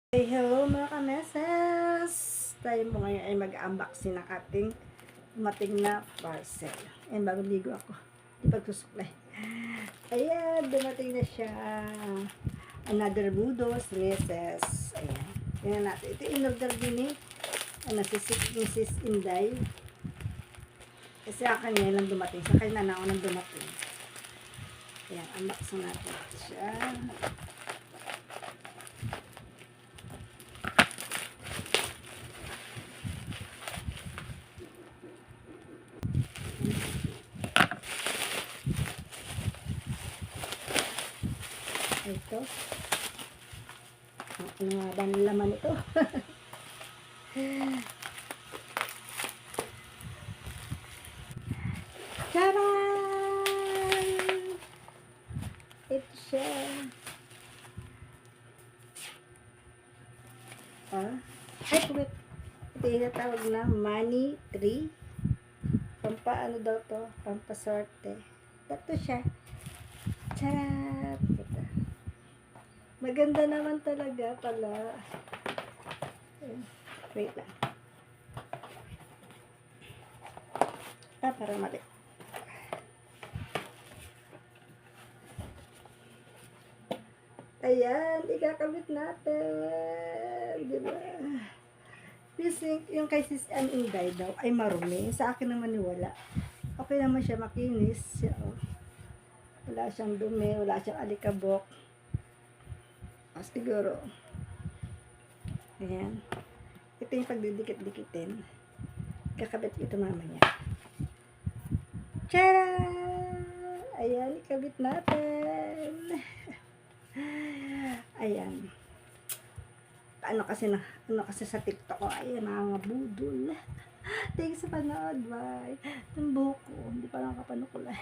Hey, hello mga kameses! Tayo mo ngayon ay mag-unboxing ng ating dumating na parcel. Ayan, bagong ligo ako. Di pagsusuklay. Ayan, dumating na siya. Another budos, meses. Ayan. Tingnan natin. Ito in-order din si Mrs. Inday. Kasi akin ngayon lang dumating. Sa kanya na ako nang dumating. Ayan, unboxing natin siya. Ito. Ano nga ba ang laman ito? Charan! Ito siya. Ay, wait. Ito yung tawag na money tree. Pampaano daw to? Pampaswerte. Ito siya. Charat! Ito. Maganda naman talaga pala. Wait lang. Parang mali. Ayan, ikakabit natin. Diba? Yung kay Sis Ann Inday daw ay marumi. Sa akin naman wala. Okay naman siya, makinis siya. Wala siyang dumi, wala siyang alikabok. Siguro. Ayan. Ito yung pagdidikit-dikitin. Kakabit ito mamaya. Tcharan! Ayan, ikabit natin. Ayan. Ano kasi sa TikTok ko, ayan, mga budol. Thanks sa panood, bye. Yung buhok ko, hindi pa nakakapanukulay.